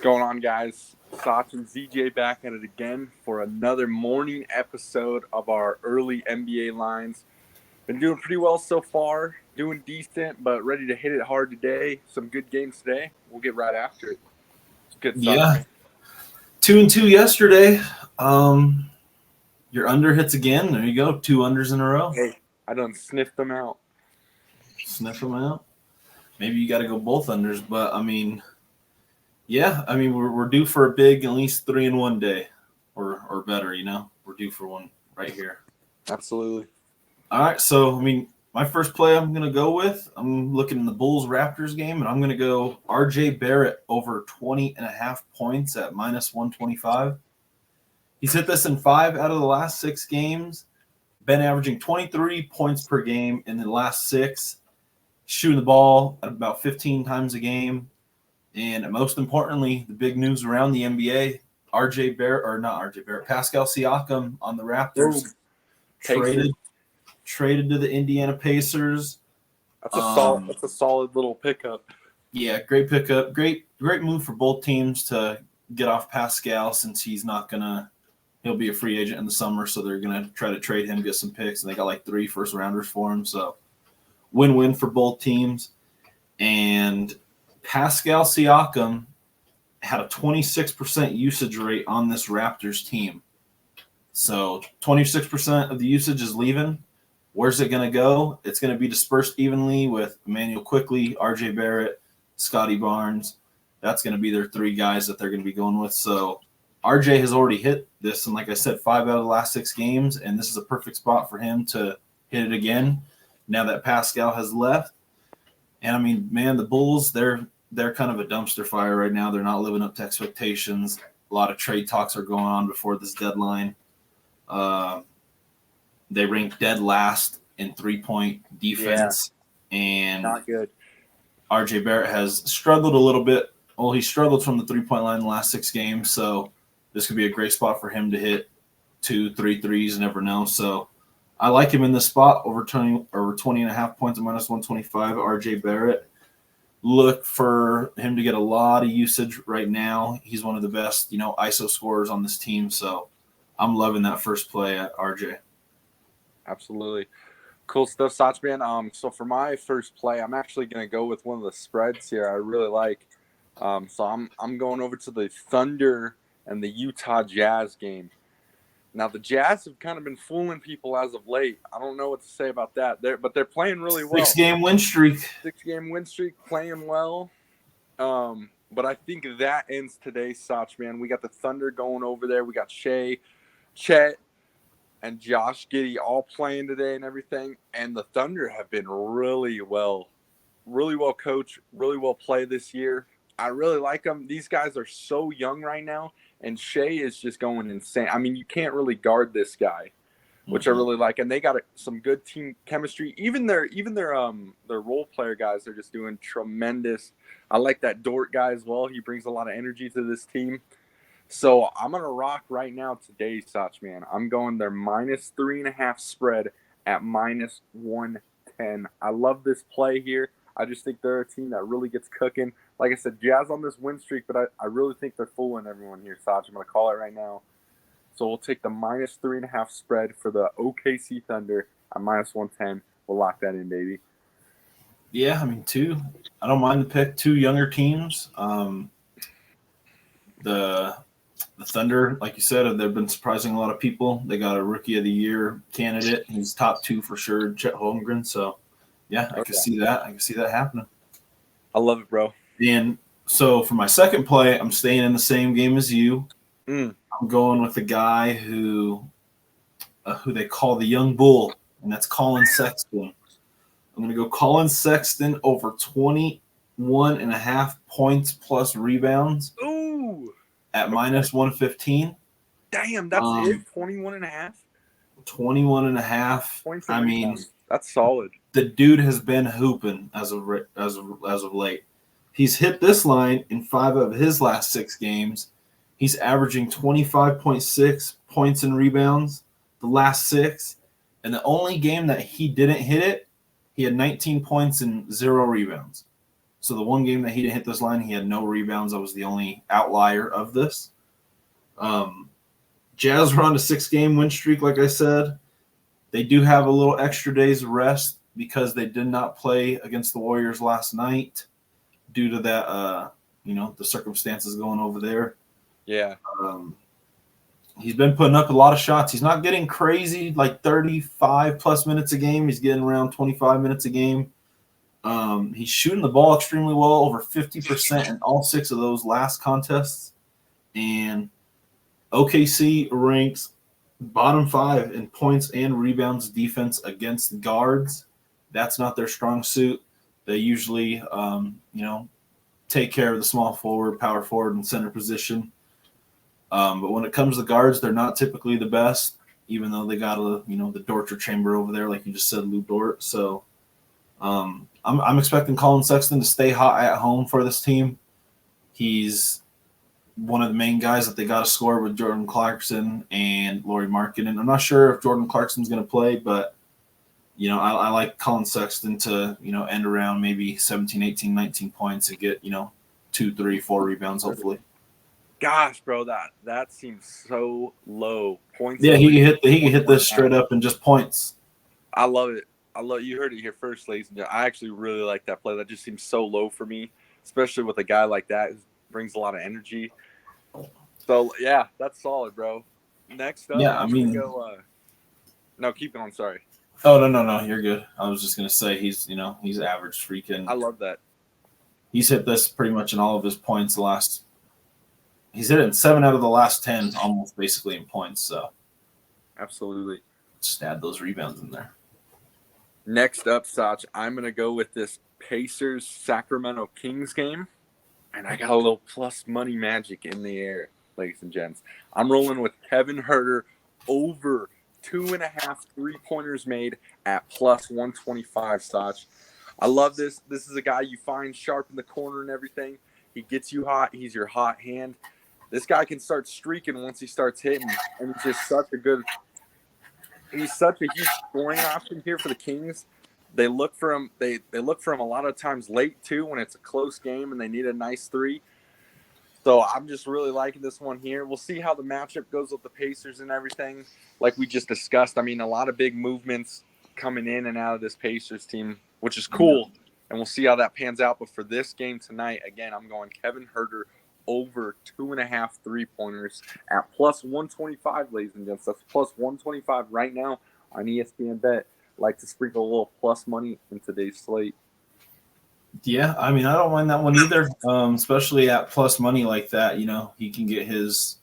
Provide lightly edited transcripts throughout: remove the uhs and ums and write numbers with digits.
Going on, guys? Sach and ZJ back at it again for another morning episode of our early NBA lines. Been doing pretty well so far, doing decent, but ready to hit it hard today. Some good games today. We'll get right after it. It's good stuff. Yeah, 2-2 yesterday. Your under hits again. There you go, 2 unders in a row. Hey, I done sniffed them out. Sniff them out. Maybe you got to go both unders, but we're due for a big, at least 3-in-1 day, or better. We're due for one right here. Absolutely. All right, so my first play I'm gonna go with. I'm looking in the Bulls Raptors game, and I'm gonna go R.J. Barrett over 20.5 points at -125. He's hit this in 5 out of the last 6 games. Been averaging 23 points per game in the last 6. Shooting the ball about 15 times a game. And most importantly, the big news around the NBA, Pascal Siakam on the Raptors traded to the Indiana Pacers. That's a solid little pickup. Yeah, great pickup. Great move for both teams to get off Pascal, since he'll be a free agent in the summer, so they're gonna try to trade him, get some picks, and they got like 3 first rounders for him. So win-win for both teams. And Pascal Siakam had a 26% usage rate on this Raptors team. So 26% of the usage is leaving. Where's it going to go? It's going to be dispersed evenly with Emmanuel Quickley, RJ Barrett, Scotty Barnes. That's going to be their 3 guys that they're going to be going with. So RJ has already hit this, and like I said, 5 out of the last 6 games, and this is a perfect spot for him to hit it again now that Pascal has left. And the Bulls, they're kind of a dumpster fire right now. They're not living up to expectations. A lot of trade talks are going on before this deadline. They ranked dead last in 3-point defense. Yeah, and not good. RJ Barrett has struggled a little bit. Well, he struggled from the 3-point line in the last 6 games, so this could be a great spot for him to hit 2-3 threes. Never know. So I like him in this spot over 20.5 points at -125. RJ Barrett. Look for him to get a lot of usage right now. He's one of the best, ISO scorers on this team. So I'm loving that first play at RJ. Absolutely. Cool stuff, Sach, man. So for my first play, I'm actually going to go with one of the spreads here I really like. So I'm going over to the Thunder and the Utah Jazz game. Now, the Jazz have kind of been fooling people as of late. I don't know what to say about that. But they're playing really well. 6-game win streak. 6-game win streak, playing well. But I think that ends today, Sach, man. We got the Thunder going over there. We got Shea, Chet, and Josh Giddey all playing today and everything. And the Thunder have been really well coached, really well played this year. I really like them. These guys are so young right now, and Shea is just going insane. You can't really guard this guy, which I really like. And they got some good team chemistry. Even their role player guys are just doing tremendous. I like that Dort guy as well. He brings a lot of energy to this team. So I'm going to rock right now today, Sach, man. I'm going their -3.5 spread at -110. I love this play here. I just think they're a team that really gets cooking. Like I said, Jazz on this win streak, but I really think they're fooling everyone here, Sach. I'm going to call it right now. So we'll take the -3.5 spread for the OKC Thunder at -110. We'll lock that in, baby. Yeah, 2. I don't mind the pick. 2 younger teams. The Thunder, like you said, they've been surprising a lot of people. They got a Rookie of the Year candidate. He's top 2 for sure, Chet Holmgren. So, yeah, I can see that. I can see that happening. I love it, bro. And so for my second play, I'm staying in the same game as you. I'm going with the guy who they call the young bull, and that's Colin Sexton. I'm going to go Colin Sexton over 21.5 points plus rebounds. Ooh. At -115. Damn, that's it? 21.5? 21.5. Points. That's solid. The dude has been hooping as of late. He's hit this line in 5 of his last 6 games. He's averaging 25.6 points and rebounds the last 6. And the only game that he didn't hit it, he had 19 points and 0 rebounds. So the one game that he didn't hit this line, he had no rebounds. That was the only outlier of this. Jazz were on a 6-game win streak, like I said. They do have a little extra days of rest because they did not play against the Warriors last night due to that, the circumstances going over there. Yeah. He's been putting up a lot of shots. He's not getting crazy, like 35-plus minutes a game. He's getting around 25 minutes a game. He's shooting the ball extremely well, over 50% in all 6 of those last contests. And OKC ranks bottom 5 in points and rebounds defense against guards. That's not their strong suit. They usually, take care of the small forward, power forward, and center position. But when it comes to guards, they're not typically the best, even though they got the Dortcher chamber over there, like you just said, Lou Dort. So I'm expecting Colin Sexton to stay hot at home for this team. He's one of the main guys that they got to score with Jordan Clarkson and Lauri Markkanen. I'm not sure if Jordan Clarkson's going to play, but I like Colin Sexton to end around maybe 17, 18, 19 points and get 2, 3, 4 rebounds hopefully. Gosh, bro, that seems so low. Points. Yeah, he can hit this straight up and just points. I love it. You heard it here first, ladies and gentlemen. I actually really like that play. That just seems so low for me, especially with a guy like that who brings a lot of energy. So yeah, that's solid, bro. Next up, no, keep going. Sorry. Oh no, you're good. I was just gonna say he's average freaking. I love that. He's hit this pretty much in all of his points. He's hit it in 7 out of the last 10, almost basically in points. So absolutely, just add those rebounds in there. Next up, Sach, I'm gonna go with this Pacers Sacramento Kings game, and I got a little plus money magic in the air, ladies and gents. I'm rolling with Kevin Huerter over 2.5 3-pointers made at plus 125, Sach. I love this. This is a guy you find sharp in the corner and everything. He gets you hot. He's your hot hand. This guy can start streaking once he starts hitting, and he's just he's such a huge scoring option here for the Kings. They look for him. They look for him a lot of times late too when it's a close game and they need a nice 3. So I'm just really liking this one here. We'll see how the matchup goes with the Pacers and everything. Like we just discussed, I mean, a lot of big movements coming in and out of this Pacers team, which is cool. And we'll see how that pans out. But for this game tonight, again, I'm going Kevin Huerter over 2.5 3-pointers at plus 125, ladies and gents. That's plus 125 right now on ESPN Bet. Like to sprinkle a little plus money in today's slate. Yeah, I mean, I don't mind that one either, especially at plus money like that. He can get his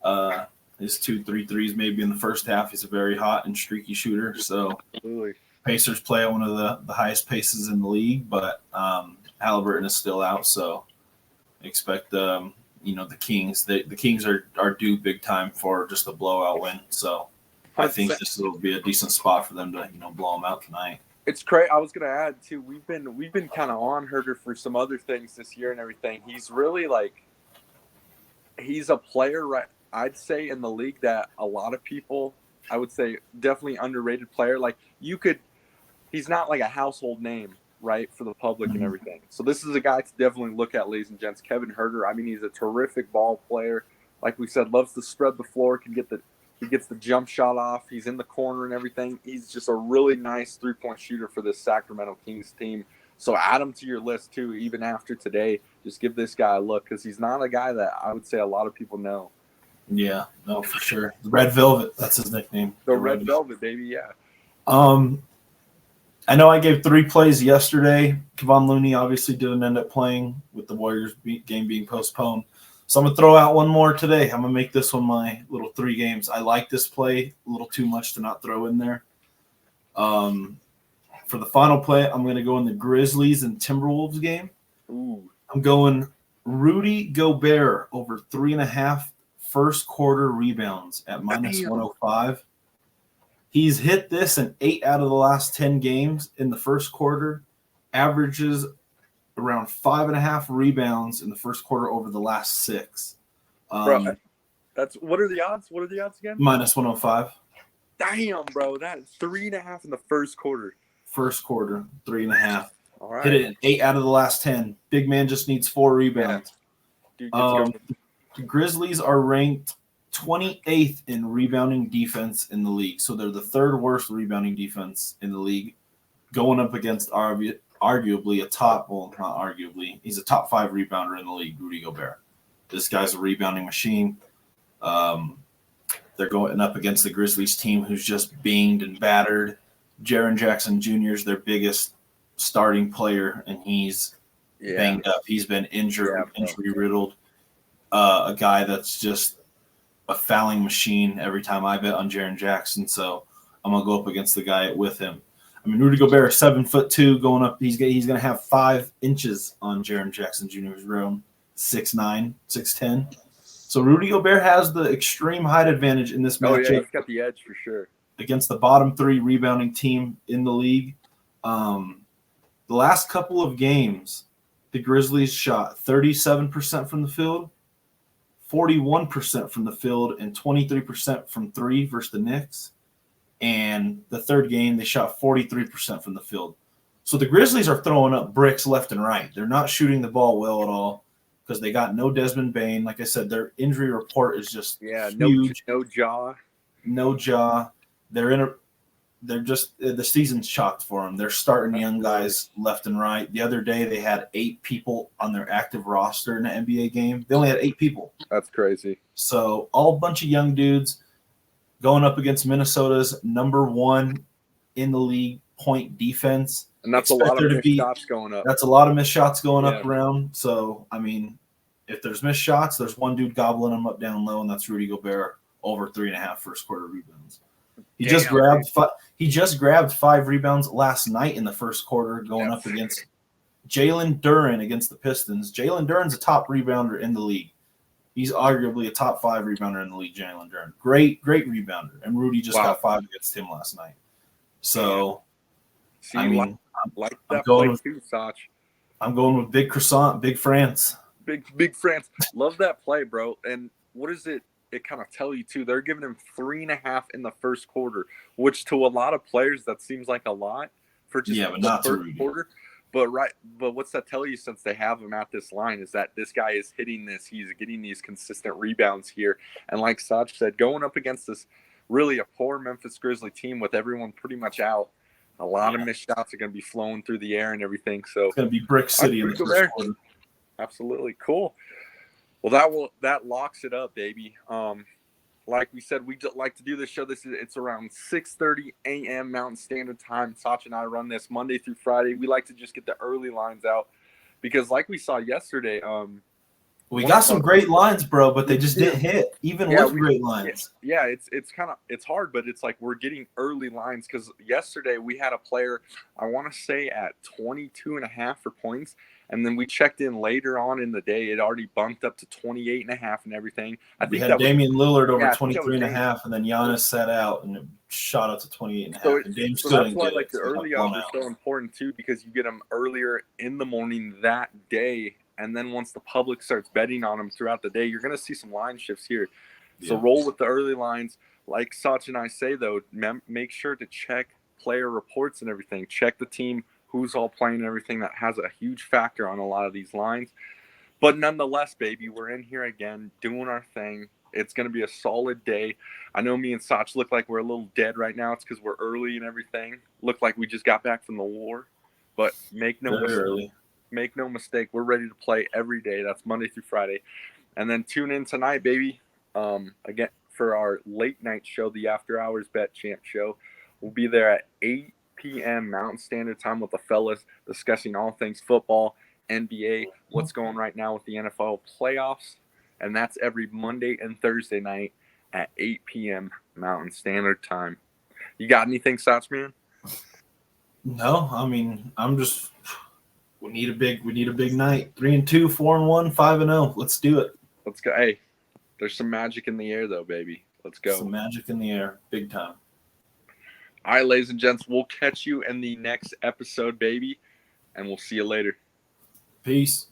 2, 3 threes maybe in the first half. He's a very hot and streaky shooter. So absolutely. Pacers play at one of the highest paces in the league, but Halliburton is still out, so expect the Kings. The Kings are due big time for just a blowout win. So I think this will be a decent spot for them to blow them out tonight. It's great. I was going to add too. We've been kind of on Huerter for some other things this year and everything. He's really he's a player, right? I'd say in the league that a lot of people, I would say, definitely underrated player. He's not like a household name, right, for the public and everything. So this is a guy to definitely look at, ladies and gents. Kevin Huerter. I mean, he's a terrific ball player. Like we said, loves to spread the floor. He gets the jump shot off. He's in the corner and everything. He's just a really nice 3-point shooter for this Sacramento Kings team. So add him to your list too, even after today. Just give this guy a look because he's not a guy that I would say a lot of people know. Yeah, no, for sure. Red Velvet, that's his nickname. The Red Velvet, baby, yeah. I know I gave 3 plays yesterday. Kevon Looney obviously didn't end up playing with the Warriors game being postponed. So I'm going to throw out one more today. I'm going to make this one my little 3 games. I like this play a little too much to not throw in there. For the final play, I'm going to go in the Grizzlies and Timberwolves game. Ooh. I'm going Rudy Gobert over 3.5 first quarter rebounds at minus 105. He's hit this in 8 out of the last 10 games in the first quarter, averages around 5.5 rebounds in the first quarter over the last 6. Bro, what are the odds? What are the odds again? Minus 105. Damn, bro, that is 3.5 in the first quarter. First quarter, 3.5. All right. Hit it in 8 out of the last 10. Big man just needs 4 rebounds. Dude gets going. The Grizzlies are ranked 28th in rebounding defense in the league. So they're the third worst rebounding defense in the league, going up against arguably a top, well, not arguably, he's a top 5 rebounder in the league, Rudy Gobert. This guy's a rebounding machine. They're going up against the Grizzlies team who's just banged and battered. Jaren Jackson Jr. is their biggest starting player, and he's banged up. He's been injury riddled. A guy that's just a fouling machine every time I bet on Jaren Jackson. So I'm gonna go up against the guy with him. I mean, Rudy Gobert is 7'2", going up. He's gonna have 5 inches on Jaren Jackson Jr., who's around 6'9", 6'10". So Rudy Gobert has the extreme height advantage in this matchup. Oh yeah, he's got the edge for sure against the bottom 3 rebounding team in the league. The last couple of games, the Grizzlies shot 37% from the field, 41% from the field, and 23% from 3 versus the Knicks. And the third game, they shot 43% from the field. So the Grizzlies are throwing up bricks left and right. They're not shooting the ball well at all because they got no Desmond Bane. Like I said, their injury report is just huge. No jaw. No jaw. They're just the season's chopped for them. They're starting young guys left and right. The other day they had 8 people on their active roster in an NBA game. They only had 8 people. That's crazy. So all bunch of young dudes going up against Minnesota's number 1 in the league point defense. And that's a lot of missed shots going up. That's a lot of missed shots going up around. So, I mean, if there's missed shots, there's one dude gobbling them up down low, and that's Rudy Gobert, over 3.5 first quarter rebounds. He just grabbed 5 rebounds last night in the first quarter, going up against Jalen Duren against the Pistons. Jalen Duren's a top rebounder in the league. He's arguably a top 5 rebounder in the league, Jalen Duren. Great rebounder. And Rudy just got 5 against him last night. So, I mean, I'm going with Sach. I'm going with Big Croissant, Big France. Big France. Love that play, bro. And what does it kind of tell you, too? They're giving him 3.5 in the first quarter, which to a lot of players, that seems like a lot for just the first quarter. But what's that tell you since they have him at this line is that this guy is hitting this. He's getting these consistent rebounds here. And like Sach said, going up against this really a poor Memphis Grizzly team with everyone pretty much out, a lot of missed shots are going to be flowing through the air and everything. So it's going to be Brick City in the first quarter. Absolutely. Cool. Well, that locks it up, baby. Like we said, we like to do this show. It's around 6:30 a.m. Mountain Standard Time. Sach and I run this Monday through Friday. We like to just get the early lines out because, like we saw yesterday, we got some great lines, bro, but they just didn't hit, even with great lines. Yeah, it's hard, but it's like we're getting early lines because yesterday we had a player, I want to say at 22.5 for points. And then we checked in later on in the day. It already bumped up to 28.5 and everything. We had Damian Lillard over 23.5, and then Giannis sat out and it shot up to 28.5. So that's why the early odds are so important too, because you get them earlier in the morning that day, and then once the public starts betting on them throughout the day, you're going to see some line shifts here. So roll with the early lines. Like Sach and I say though, make sure to check player reports and everything. Check the team. Who's all playing and everything. That has a huge factor on a lot of these lines. But nonetheless, baby, we're in here again doing our thing. It's going to be a solid day. I know me and Sach look like we're a little dead right now. It's because we're early and everything. Look like we just got back from the war. But make no mistake, we're ready to play every day. That's Monday through Friday. And then tune in tonight, baby, again for our late night show, the After Hours Bet Champ Show. We'll be there at 8 p.m. Mountain Standard Time with the fellas discussing all things football, NBA, what's going right now with the NFL playoffs, and that's every Monday and Thursday night at 8 p.m. Mountain Standard Time. You got anything, Sach, man? No, I mean we need a big night. 3-2, 4-1, 5-0. Let's do it. Let's go. Hey, there's some magic in the air though, baby. Let's go. Some magic in the air, big time. All right, ladies and gents, we'll catch you in the next episode, baby, and we'll see you later. Peace.